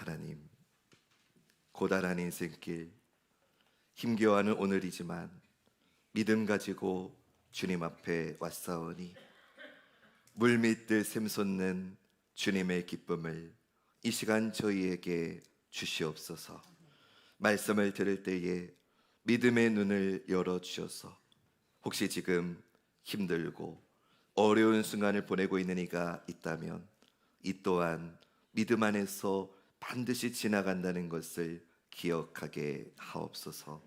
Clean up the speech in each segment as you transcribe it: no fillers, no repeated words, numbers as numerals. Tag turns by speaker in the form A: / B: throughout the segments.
A: 하나님, 고단한 인생길, 힘겨워하는 오늘이지만 믿음 가지고 주님 앞에 왔사오니 물밀듯 샘솟는 주님의 기쁨을 이 시간 저희에게 주시옵소서. 말씀을 들을 때에 믿음의 눈을 열어주셔서 혹시 지금 힘들고 어려운 순간을 보내고 있는 이가 있다면 이 또한 믿음 안에서 반드시 지나간다는 것을 기억하게 하옵소서.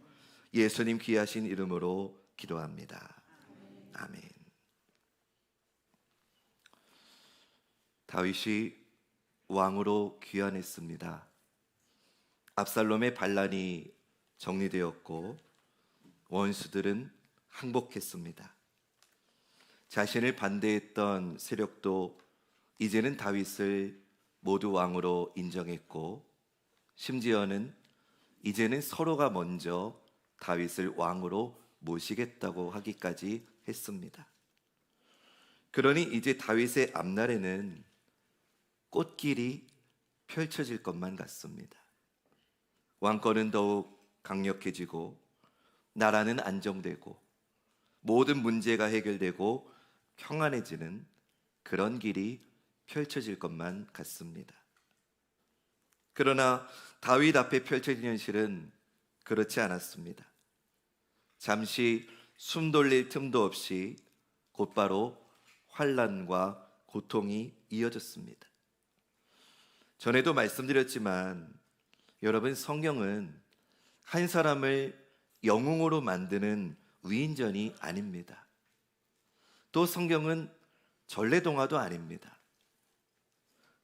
A: 예수님 귀하신 이름으로 기도합니다. 아멘. 다윗이 왕으로 귀환했습니다. 압살롬의 반란이 정리되었고 원수들은 항복했습니다. 자신을 반대했던 세력도 이제는 다윗을 모두 왕으로 인정했고 심지어는 이제는 서로가 먼저 다윗을 왕으로 모시겠다고 하기까지 했습니다. 그러니 이제 다윗의 앞날에는 꽃길이 펼쳐질 것만 같습니다. 왕권은 더욱 강력해지고 나라는 안정되고 모든 문제가 해결되고 평안해지는 그런 길이 펼쳐질 것만 같습니다. 그러나 다윗 앞에 펼쳐진 현실은 그렇지 않았습니다. 잠시 숨 돌릴 틈도 없이 곧바로 환난과 고통이 이어졌습니다. 전에도 말씀드렸지만 여러분, 성경은 한 사람을 영웅으로 만드는 위인전이 아닙니다. 또 성경은 전래동화도 아닙니다.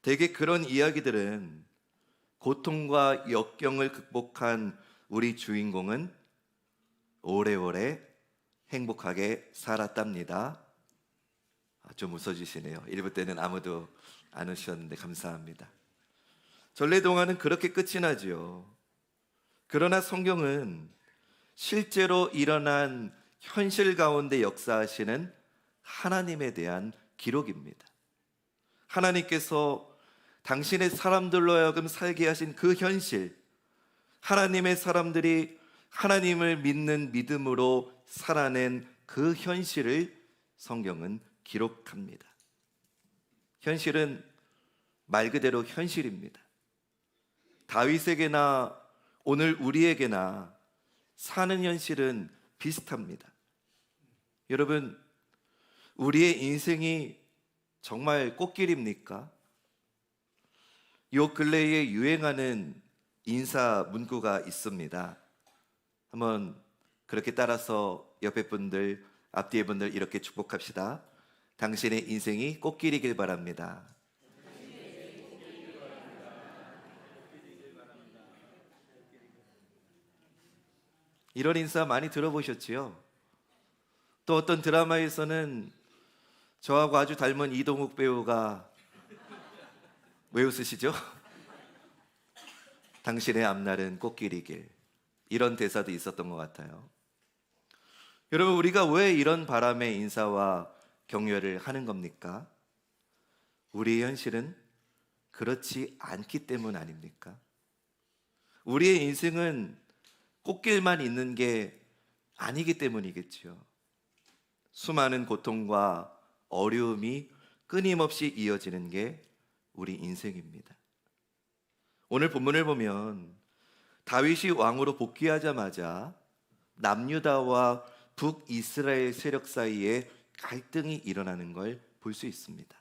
A: 대개 그런 이야기들은 고통과 역경을 극복한 우리 주인공은 오래오래 행복하게 살았답니다. 좀 웃어주시네요. 1부 때는 아무도 안 웃으셨는데 감사합니다. 전래동화는 그렇게 끝이 나죠. 그러나 성경은 실제로 일어난 현실 가운데 역사하시는 하나님에 대한 기록입니다. 하나님께서 당신의 사람들로 하여금 살게 하신 그 현실, 하나님의 사람들이 하나님을 믿는 믿음으로 살아낸 그 현실을 성경은 기록합니다. 현실은 말 그대로 현실입니다. 다윗에게나 오늘 우리에게나 사는 현실은 비슷합니다. 여러분, 우리의 인생이 정말 꽃길입니까? 요 근래에 유행하는 인사 문구가 있습니다. 한번 그렇게 따라서 옆에 분들, 앞뒤에 분들 이렇게 축복합시다. 당신의 인생이 꽃길이길 바랍니다. 이런 인사 많이 들어보셨지요? 또 어떤 드라마에서는 저하고 아주 닮은 이동욱 배우가 왜 웃으시죠? 당신의 앞날은 꽃길이길, 이런 대사도 있었던 것 같아요. 여러분, 우리가 왜 이런 바람의 인사와 격려를 하는 겁니까? 우리의 현실은 그렇지 않기 때문 아닙니까? 우리의 인생은 꽃길만 있는 게 아니기 때문이겠죠. 수많은 고통과 어려움이 끊임없이 이어지는 게 우리 인생입니다. 오늘 본문을 보면 다윗이 왕으로 복귀하자마자 남유다와 북이스라엘 세력 사이에 갈등이 일어나는 걸 볼 수 있습니다.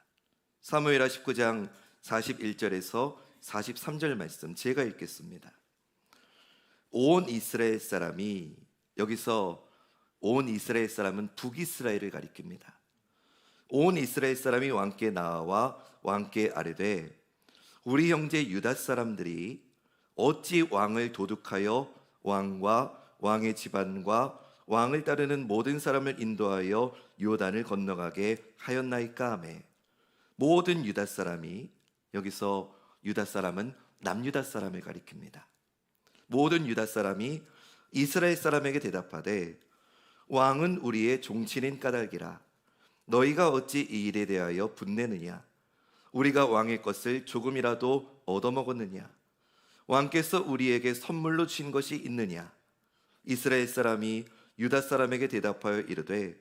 A: 사무엘하 19장 41절에서 43절 말씀 제가 읽겠습니다. 온 이스라엘 사람이, 여기서 온 이스라엘 사람은 북이스라엘을 가리킵니다. 온 이스라엘 사람이 왕께 나와 왕께 아뢰되 우리 형제 유다 사람들이 어찌 왕을 도둑하여 왕과 왕의 집안과 왕을 따르는 모든 사람을 인도하여 요단을 건너가게 하였나이까 하매 모든 유다 사람이, 여기서 유다 사람은 남유다 사람을 가리킵니다. 모든 유다 사람이 이스라엘 사람에게 대답하되 왕은 우리의 종친인 까닭이라 너희가 어찌 이 일에 대하여 분내느냐? 우리가 왕의 것을 조금이라도 얻어먹었느냐? 왕께서 우리에게 선물로 주신 것이 있느냐? 이스라엘 사람이 유다 사람에게 대답하여 이르되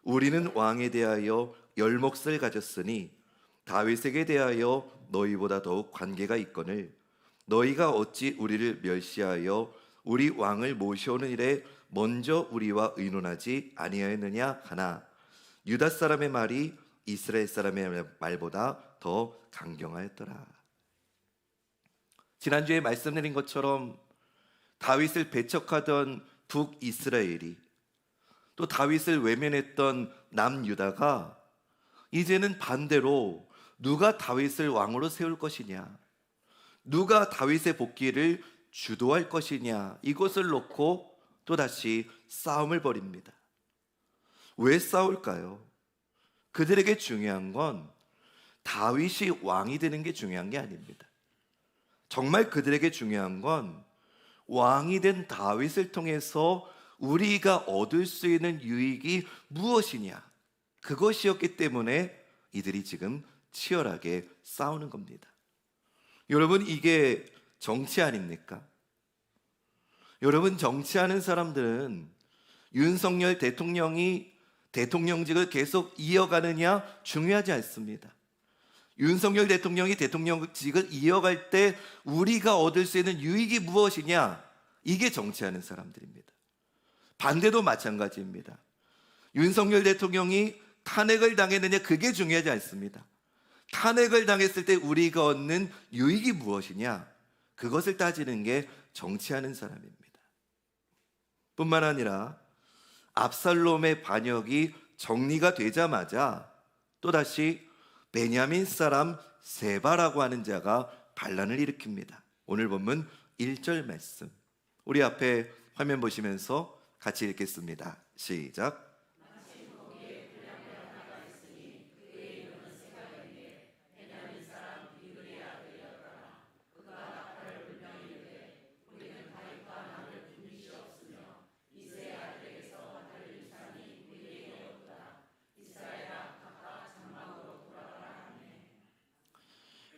A: 우리는 왕에 대하여 열 몫을 가졌으니 다윗에게 대하여 너희보다 더욱 관계가 있거늘 너희가 어찌 우리를 멸시하여 우리 왕을 모셔오는 일에 먼저 우리와 의논하지 아니하였느냐 하나 유다 사람의 말이 이스라엘 사람의 말보다 더 강경하였더라. 지난주에 말씀드린 것처럼 다윗을 배척하던 북이스라엘이 또 다윗을 외면했던 남유다가 이제는 반대로 누가 다윗을 왕으로 세울 것이냐, 누가 다윗의 복귀를 주도할 것이냐, 이것을 놓고 또다시 싸움을 벌입니다. 왜 싸울까요? 그들에게 중요한 건 다윗이 왕이 되는 게 중요한 게 아닙니다. 정말 그들에게 중요한 건 왕이 된 다윗을 통해서 우리가 얻을 수 있는 유익이 무엇이냐, 그것이었기 때문에 이들이 지금 치열하게 싸우는 겁니다. 여러분, 이게 정치 아닙니까? 여러분, 정치하는 사람들은 윤석열 대통령이 대통령직을 계속 이어가느냐 중요하지 않습니다. 윤석열 대통령이 대통령직을 이어갈 때 우리가 얻을 수 있는 유익이 무엇이냐, 이게 정치하는 사람들입니다. 반대도 마찬가지입니다. 윤석열 대통령이 탄핵을 당했느냐, 그게 중요하지 않습니다. 탄핵을 당했을 때 우리가 얻는 유익이 무엇이냐, 그것을 따지는 게 정치하는 사람입니다. 뿐만 아니라 압살롬의 반역이 정리가 되자마자 또다시 베냐민 사람 세바라고 하는 자가 반란을 일으킵니다. 오늘 본문 1절 말씀, 우리 앞에 화면 보시면서 같이 읽겠습니다. 시작.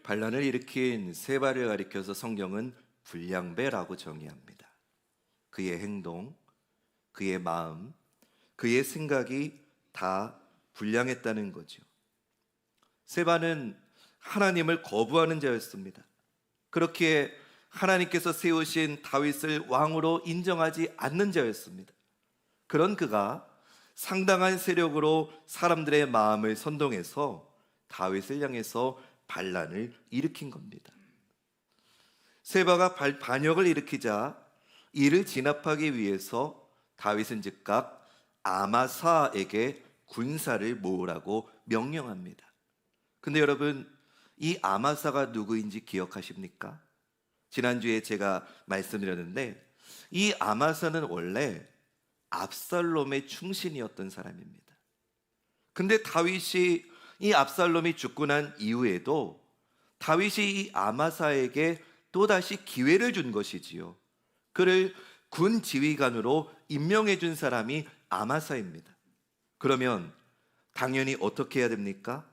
A: 반란을 일으킨 세바를 가리켜서 성경은 불량배라고 정의합니다. 그의 행동, 그의 마음, 그의 생각이 다 불량했다는 거죠. 세바는 하나님을 거부하는 자였습니다. 그렇기에 하나님께서 세우신 다윗을 왕으로 인정하지 않는 자였습니다. 그런 그가 상당한 세력으로 사람들의 마음을 선동해서 다윗을 향해서 반란을 일으킨 겁니다. 세바가 반역을 일으키자 이를 진압하기 위해서 다윗은 즉각 아마사에게 군사를 모으라고 명령합니다. 근데 여러분, 이 아마사가 누구인지 기억하십니까? 지난주에 제가 말씀드렸는데 이 아마사는 원래 압살롬의 충신이었던 사람입니다. 근데 다윗이 이 압살롬이 죽고 난 이후에도 다윗이 이 아마사에게 또다시 기회를 준 것이지요. 그를 군 지휘관으로 임명해 준 사람이 아마사입니다. 그러면 당연히 어떻게 해야 됩니까?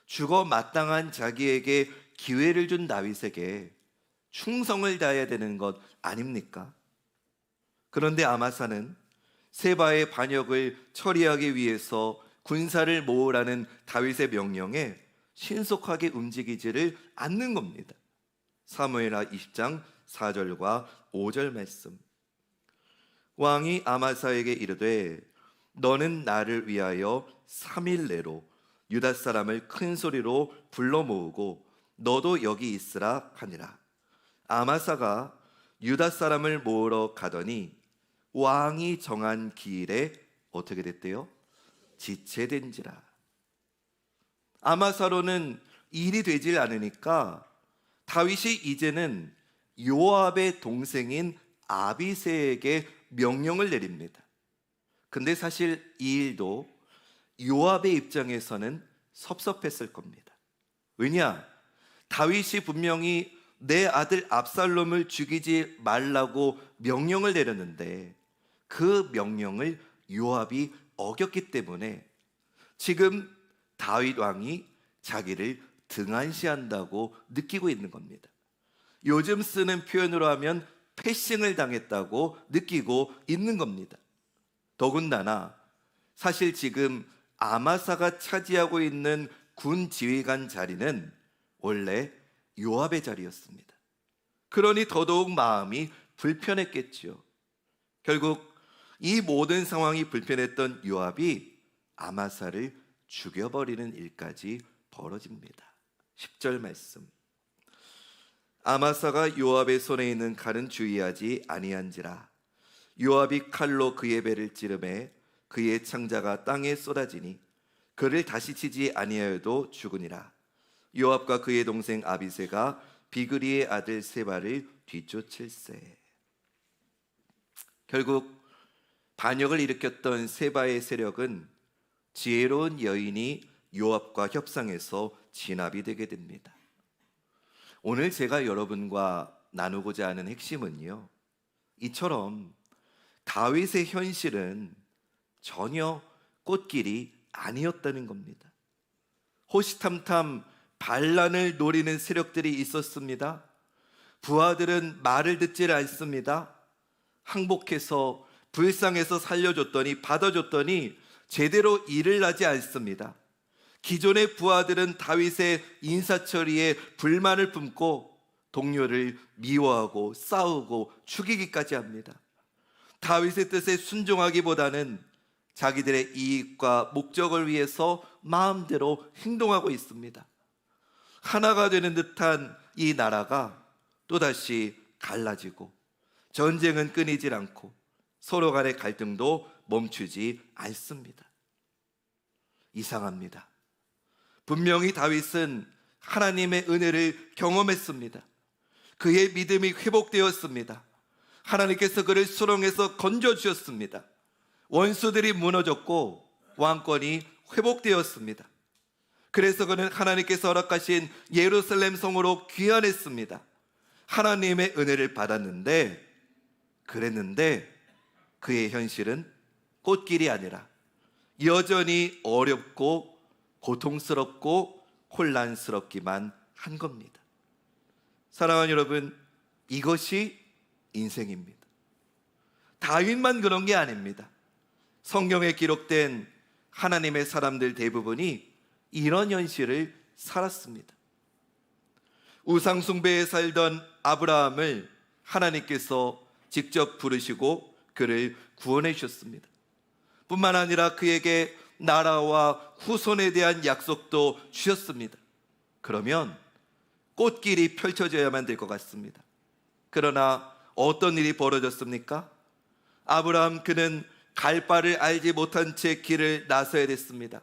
A: 죽어 마땅한 자기에게 기회를 준 다윗에게 충성을 다해야 되는 것 아닙니까? 그런데 아마사는 세바의 반역을 처리하기 위해서 군사를 모으라는 다윗의 명령에 신속하게 움직이지를 않는 겁니다. 사무엘하 20장 4절과 5절 말씀, 왕이 아마사에게 이르되 너는 나를 위하여 3일 내로 유다 사람을 큰 소리로 불러 모으고 너도 여기 있으라 하니라. 아마사가 유다 사람을 모으러 가더니 왕이 정한 기일에 어떻게 됐대요? 지체된지라. 아마사로는 일이 되질 않으니까 다윗이 이제는 요압의 동생인 아비새에게 명령을 내립니다. 근데 사실 이 일도 요압의 입장에서는 섭섭했을 겁니다. 왜냐? 다윗이 분명히 내 아들 압살롬을 죽이지 말라고 명령을 내렸는데 그 명령을 요압이 어겼기 때문에 지금 다윗 왕이 자기를 등한시한다고 느끼고 있는 겁니다. 요즘 쓰는 표현으로 하면 패싱을 당했다고 느끼고 있는 겁니다. 더군다나 사실 지금 아마사가 차지하고 있는 군 지휘관 자리는 원래 요압의 자리였습니다. 그러니 더더욱 마음이 불편했겠지요. 결국 이 모든 상황이 불편했던 요압이 아마사를 죽여버리는 일까지 벌어집니다. 10절 말씀. 아마사가 요압의 손에 있는 칼은 주의하지 아니한지라. 요압이 칼로 그의 배를 찌르매 그의 창자가 땅에 쏟아지니 그를 다시 치지 아니하여도 죽으니라. 요압과 그의 동생 아비새가 비그리의 아들 세바를 뒤쫓을세. 결국 반역을 일으켰던 세바의 세력은 지혜로운 여인이 요압과 협상해서 진압이 되게 됩니다. 오늘 제가 여러분과 나누고자 하는 핵심은요, 이처럼 다윗의 현실은 전혀 꽃길이 아니었다는 겁니다. 호시탐탐 반란을 노리는 세력들이 있었습니다. 부하들은 말을 듣질 않습니다. 항복해서 불쌍해서 살려줬더니, 받아줬더니 제대로 일을 하지 않습니다. 기존의 부하들은 다윗의 인사처리에 불만을 품고 동료를 미워하고 싸우고 죽이기까지 합니다. 다윗의 뜻에 순종하기보다는 자기들의 이익과 목적을 위해서 마음대로 행동하고 있습니다. 하나가 되는 듯한 이 나라가 또다시 갈라지고 전쟁은 끊이질 않고 서로 간의 갈등도 멈추지 않습니다. 이상합니다. 분명히 다윗은 하나님의 은혜를 경험했습니다. 그의 믿음이 회복되었습니다. 하나님께서 그를 수렁에서 건져주셨습니다. 원수들이 무너졌고 왕권이 회복되었습니다. 그래서 그는 하나님께서 허락하신 예루살렘 성으로 귀환했습니다. 하나님의 은혜를 받았는데, 그랬는데 그의 현실은 꽃길이 아니라 여전히 어렵고 고통스럽고 혼란스럽기만 한 겁니다. 사랑하는 여러분, 이것이 인생입니다. 다윗만 그런 게 아닙니다. 성경에 기록된 하나님의 사람들 대부분이 이런 현실을 살았습니다. 우상 숭배에 살던 아브라함을 하나님께서 직접 부르시고 그를 구원해 주셨습니다. 뿐만 아니라 그에게 나라와 후손에 대한 약속도 주셨습니다. 그러면 꽃길이 펼쳐져야만 될 것 같습니다. 그러나 어떤 일이 벌어졌습니까? 아브라함 그는 갈 바를 알지 못한 채 길을 나서야 됐습니다.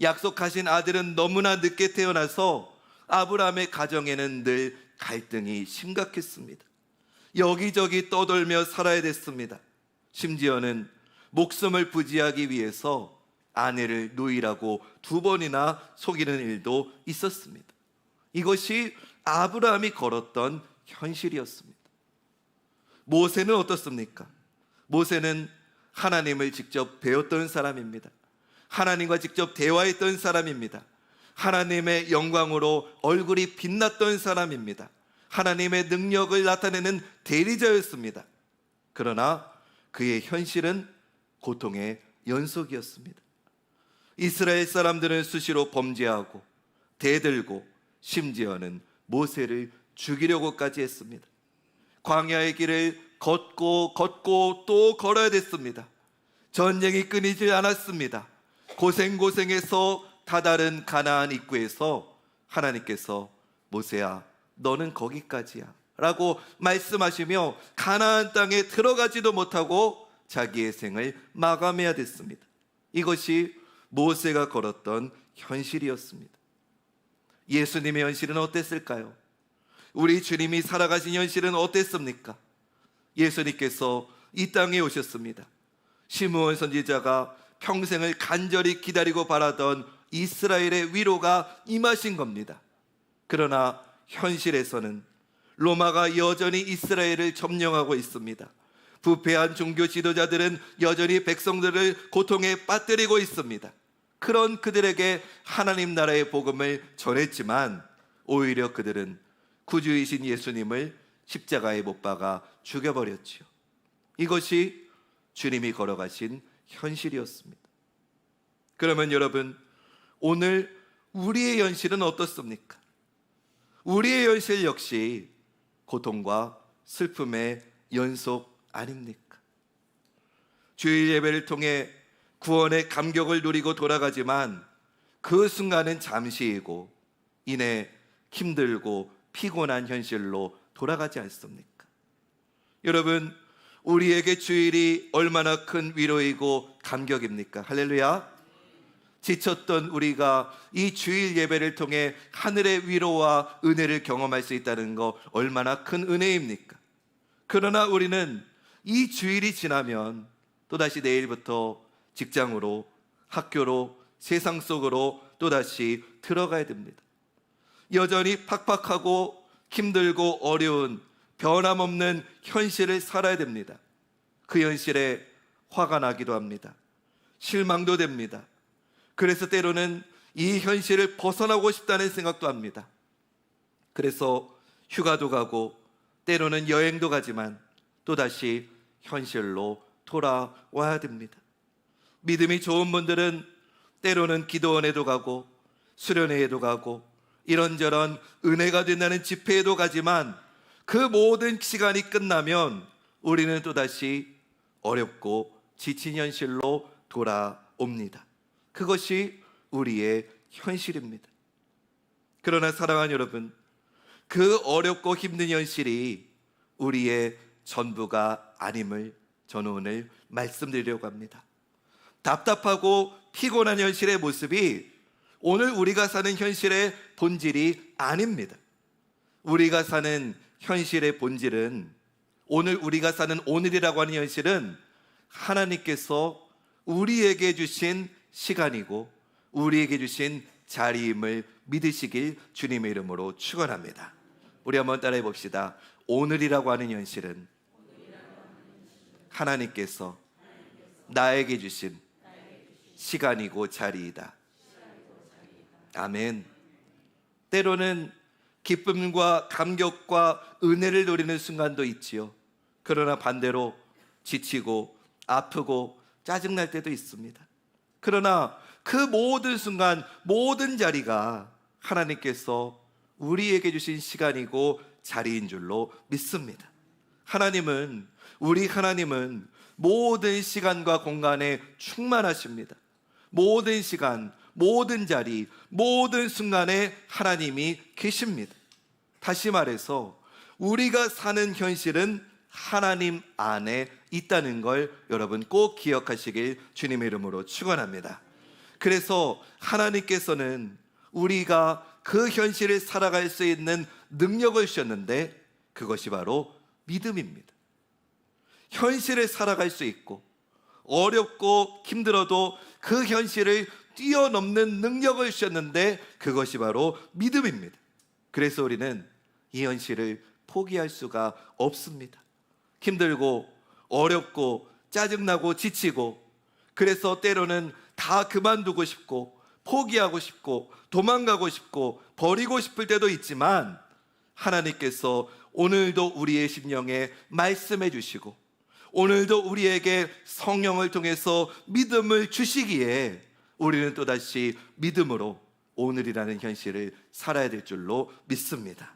A: 약속하신 아들은 너무나 늦게 태어나서 아브라함의 가정에는 늘 갈등이 심각했습니다. 여기저기 떠돌며 살아야 됐습니다. 심지어는 목숨을 부지하기 위해서 아내를 누이라고 2번이나 속이는 일도 있었습니다. 이것이 아브라함이 걸었던 현실이었습니다. 모세는 어떻습니까? 모세는 하나님을 직접 배웠던 사람입니다. 하나님과 직접 대화했던 사람입니다. 하나님의 영광으로 얼굴이 빛났던 사람입니다. 하나님의 능력을 나타내는 대리자였습니다. 그러나 그의 현실은 고통의 연속이었습니다. 이스라엘 사람들은 수시로 범죄하고 대들고 심지어는 모세를 죽이려고까지 했습니다. 광야의 길을 걷고 또 걸어야 됐습니다. 전쟁이 끊이지 않았습니다. 고생해서 다다른 가나안 입구에서 하나님께서 모세야 너는 거기까지야 라고 말씀하시며 가나안 땅에 들어가지도 못하고 자기의 생을 마감해야 됐습니다. 이것이 모세가 걸었던 현실이었습니다. 예수님의 현실은 어땠을까요? 우리 주님이 살아가신 현실은 어땠습니까? 예수님께서 이 땅에 오셨습니다. 시므온 선지자가 평생을 간절히 기다리고 바라던 이스라엘의 위로가 임하신 겁니다. 그러나 현실에서는 로마가 여전히 이스라엘을 점령하고 있습니다. 부패한 종교 지도자들은 여전히 백성들을 고통에 빠뜨리고 있습니다. 그런 그들에게 하나님 나라의 복음을 전했지만 오히려 그들은 구주이신 예수님을 십자가에 못 박아 죽여버렸지요. 이것이 주님이 걸어가신 현실이었습니다. 그러면 여러분, 오늘 우리의 현실은 어떻습니까? 우리의 현실 역시 고통과 슬픔의 연속 아닙니까? 주일 예배를 통해 구원의 감격을 누리고 돌아가지만 그 순간은 잠시이고 이내 힘들고 피곤한 현실로 돌아가지 않습니까? 여러분, 우리에게 주일이 얼마나 큰 위로이고 감격입니까? 할렐루야! 지쳤던 우리가 이 주일 예배를 통해 하늘의 위로와 은혜를 경험할 수 있다는 거 얼마나 큰 은혜입니까? 그러나 우리는 이 주일이 지나면 또다시 내일부터 직장으로, 학교로, 세상 속으로 또다시 들어가야 됩니다. 여전히 팍팍하고 힘들고 어려운 변함없는 현실을 살아야 됩니다. 그 현실에 화가 나기도 합니다. 실망도 됩니다. 그래서 때로는 이 현실을 벗어나고 싶다는 생각도 합니다. 그래서 휴가도 가고 때로는 여행도 가지만 또다시 현실로 돌아와야 됩니다. 믿음이 좋은 분들은 때로는 기도원에도 가고 수련회에도 가고 이런저런 은혜가 된다는 집회에도 가지만 그 모든 시간이 끝나면 우리는 또다시 어렵고 지친 현실로 돌아옵니다. 그것이 우리의 현실입니다. 그러나 사랑하는 여러분, 그 어렵고 힘든 현실이 우리의 전부가 아님을 저는 오늘 말씀드리려고 합니다. 답답하고 피곤한 현실의 모습이 오늘 우리가 사는 현실의 본질이 아닙니다. 우리가 사는 현실의 본질은, 오늘 우리가 사는 오늘이라고 하는 현실은 하나님께서 우리에게 주신 시간이고 우리에게 주신 자리임을 믿으시길 주님의 이름으로 축원합니다. 우리 한번 따라해 봅시다. 오늘이라고 하는 현실은 하나님께서 나에게 주신 시간이고 자리이다. 아멘. 때로는 기쁨과 감격과 은혜를 누리는 순간도 있지요. 그러나 반대로 지치고 아프고 짜증날 때도 있습니다. 그러나 그 모든 순간, 모든 자리가 하나님께서 우리에게 주신 시간이고 자리인 줄로 믿습니다. 우리 하나님은 모든 시간과 공간에 충만하십니다. 모든 시간, 모든 자리, 모든 순간에 하나님이 계십니다. 다시 말해서 우리가 사는 현실은 하나님 안에 있다는 걸 여러분 꼭 기억하시길 주님의 이름으로 축원합니다. 그래서 하나님께서는 우리가 그 현실을 살아갈 수 있는 능력을 주셨는데 그것이 바로 믿음입니다. 현실을 살아갈 수 있고 어렵고 힘들어도 그 현실을 뛰어넘는 능력을 주셨는데 그것이 바로 믿음입니다. 그래서 우리는 이 현실을 포기할 수가 없습니다. 힘들고 어렵고 짜증나고 지치고 그래서 때로는 다 그만두고 싶고 포기하고 싶고 도망가고 싶고 버리고 싶을 때도 있지만 하나님께서 오늘도 우리의 심령에 말씀해 주시고 오늘도 우리에게 성령을 통해서 믿음을 주시기에 우리는 또다시 믿음으로 오늘이라는 현실을 살아야 될 줄로 믿습니다.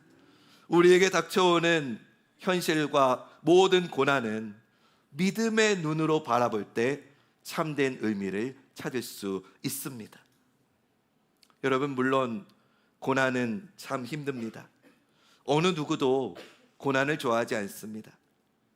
A: 우리에게 닥쳐오는 현실과 모든 고난은 믿음의 눈으로 바라볼 때 참된 의미를 찾을 수 있습니다. 여러분, 물론 고난은 참 힘듭니다. 어느 누구도 고난을 좋아하지 않습니다.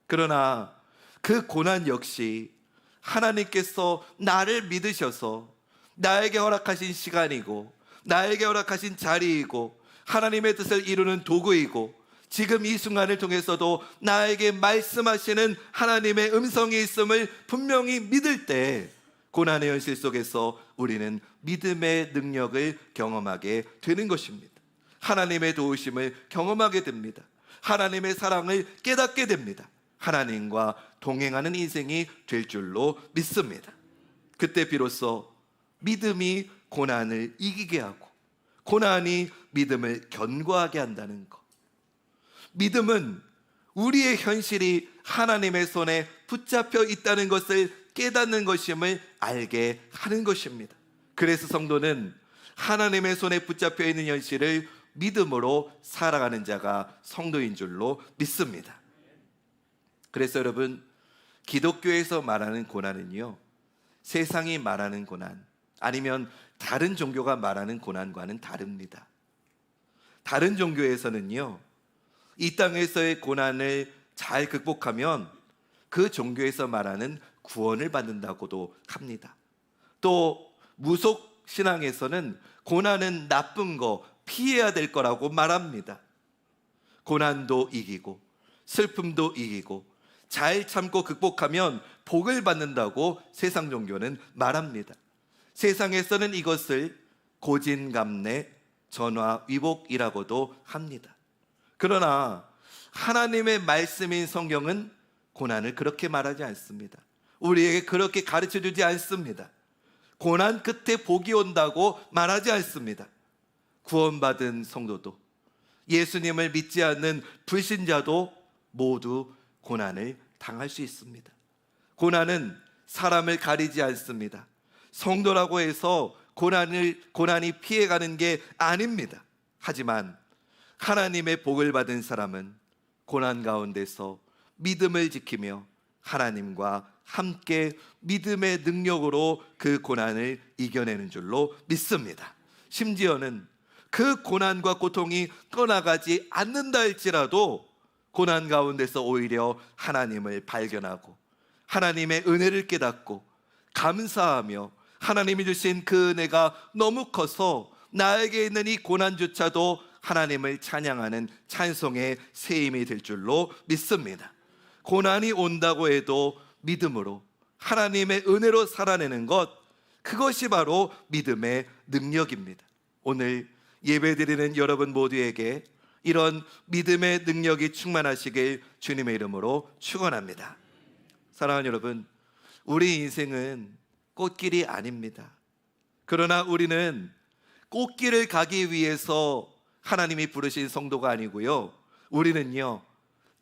A: 그러나 그 고난 역시 하나님께서 나를 믿으셔서 나에게 허락하신 시간이고 나에게 허락하신 자리이고 하나님의 뜻을 이루는 도구이고 지금 이 순간을 통해서도 나에게 말씀하시는 하나님의 음성이 있음을 분명히 믿을 때 고난의 현실 속에서 우리는 믿음의 능력을 경험하게 되는 것입니다. 하나님의 도우심을 경험하게 됩니다. 하나님의 사랑을 깨닫게 됩니다. 하나님과 동행하는 인생이 될 줄로 믿습니다. 그때 비로소 믿음이 고난을 이기게 하고 고난이 믿음을 견고하게 한다는 것, 믿음은 우리의 현실이 하나님의 손에 붙잡혀 있다는 것을 깨닫는 것임을 알게 하는 것입니다. 그래서 성도는 하나님의 손에 붙잡혀 있는 현실을 믿음으로 살아가는 자가 성도인 줄로 믿습니다. 그래서 여러분, 기독교에서 말하는 고난은요, 세상이 말하는 고난, 아니면 다른 종교가 말하는 고난과는 다릅니다. 다른 종교에서는요, 이 땅에서의 고난을 잘 극복하면 그 종교에서 말하는 구원을 받는다고도 합니다. 또 무속 신앙에서는 고난은 나쁜 거, 피해야 될 거라고 말합니다. 고난도 이기고 슬픔도 이기고 잘 참고 극복하면 복을 받는다고 세상 종교는 말합니다. 세상에서는 이것을 고진감래, 전화위복이라고도 합니다. 그러나 하나님의 말씀인 성경은 고난을 그렇게 말하지 않습니다. 우리에게 그렇게 가르쳐주지 않습니다. 고난 끝에 복이 온다고 말하지 않습니다. 구원받은 성도도, 예수님을 믿지 않는 불신자도 모두 고난을 당할 수 있습니다. 고난은 사람을 가리지 않습니다. 성도라고 해서 고난이 피해가는 게 아닙니다. 하지만 하나님의 복을 받은 사람은 고난 가운데서 믿음을 지키며 하나님과 함께 믿음의 능력으로 그 고난을 이겨내는 줄로 믿습니다. 심지어는 그 고난과 고통이 떠나가지 않는다 할지라도 고난 가운데서 오히려 하나님을 발견하고 하나님의 은혜를 깨닫고 감사하며 하나님이 주신 그 은혜가 너무 커서 나에게 있는 이 고난조차도 하나님을 찬양하는 찬송의 새 힘이 될 줄로 믿습니다. 고난이 온다고 해도 믿음으로 하나님의 은혜로 살아내는 것, 그것이 바로 믿음의 능력입니다. 오늘 예배드리는 여러분 모두에게 이런 믿음의 능력이 충만하시길 주님의 이름으로 축원합니다. 사랑하는 여러분, 우리 인생은 꽃길이 아닙니다. 그러나 우리는 꽃길을 가기 위해서 하나님이 부르신 성도가 아니고요, 우리는요,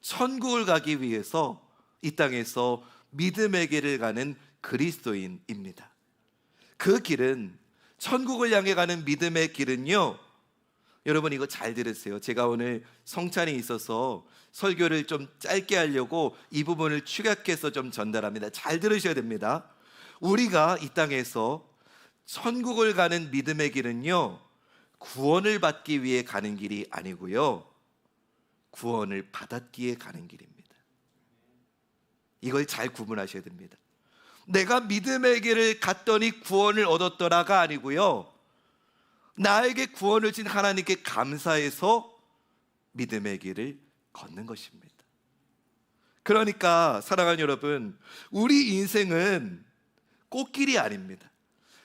A: 천국을 가기 위해서 이 땅에서 믿음의 길을 가는 그리스도인입니다. 그 길은, 천국을 향해 가는 믿음의 길은요, 여러분 이거 잘 들으세요. 제가 오늘 성찬이 있어서 설교를 좀 짧게 하려고 이 부분을 축약해서 좀 전달합니다. 잘 들으셔야 됩니다. 우리가 이 땅에서 천국을 가는 믿음의 길은요, 구원을 받기 위해 가는 길이 아니고요, 구원을 받았기에 가는 길입니다. 이걸 잘 구분하셔야 됩니다. 내가 믿음의 길을 갔더니 구원을 얻었더라가 아니고요, 나에게 구원을 준 하나님께 감사해서 믿음의 길을 걷는 것입니다. 그러니까 사랑하는 여러분, 우리 인생은 꽃길이 아닙니다.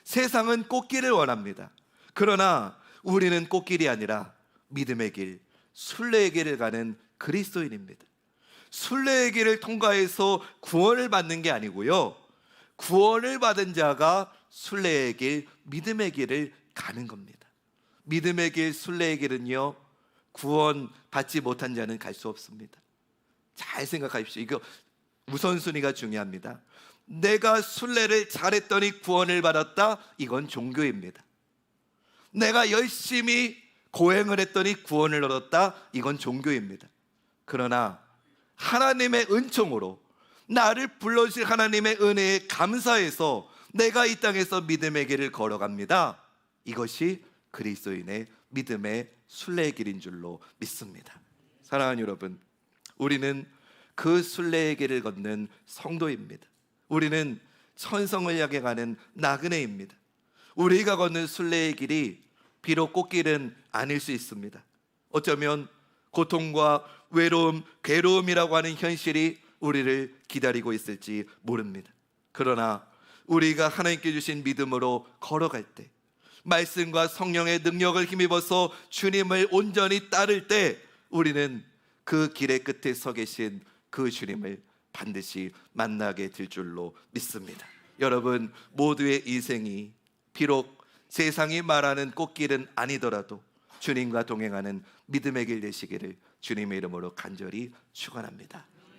A: 세상은 꽃길을 원합니다. 그러나 우리는 꽃길이 아니라 믿음의 길, 순례의 길을 가는 그리스도인입니다. 순례의 길을 통과해서 구원을 받는 게 아니고요, 구원을 받은 자가 순례의 길, 믿음의 길을 가는 겁니다. 믿음의 길, 순례의 길은요, 구원 받지 못한 자는 갈 수 없습니다. 잘 생각하십시오. 이거 우선순위가 중요합니다. 내가 순례를 잘했더니 구원을 받았다, 이건 종교입니다. 내가 열심히 고행을 했더니 구원을 얻었다, 이건 종교입니다. 그러나 하나님의 은총으로 나를 불러주실 하나님의 은혜에 감사해서 내가 이 땅에서 믿음의 길을 걸어갑니다. 이것이 그리스도인의 믿음의 순례의 길인 줄로 믿습니다. 사랑하는 여러분, 우리는 그 순례의 길을 걷는 성도입니다. 우리는 천성을 향해 가는 나그네입니다. 우리가 걷는 순례의 길이 비록 꽃길은 아닐 수 있습니다. 어쩌면 고통과 외로움, 괴로움이라고 하는 현실이 우리를 기다리고 있을지 모릅니다. 그러나 우리가 하나님께 주신 믿음으로 걸어갈 때, 말씀과 성령의 능력을 힘입어서 주님을 온전히 따를 때, 우리는 그 길의 끝에 서 계신 그 주님을 반드시 만나게 될 줄로 믿습니다. 여러분 모두의 인생이 비록 세상이 말하는 꽃길은 아니더라도 주님과 동행하는 믿음의 길 되시기를 주님의 이름으로 간절히 축원합니다.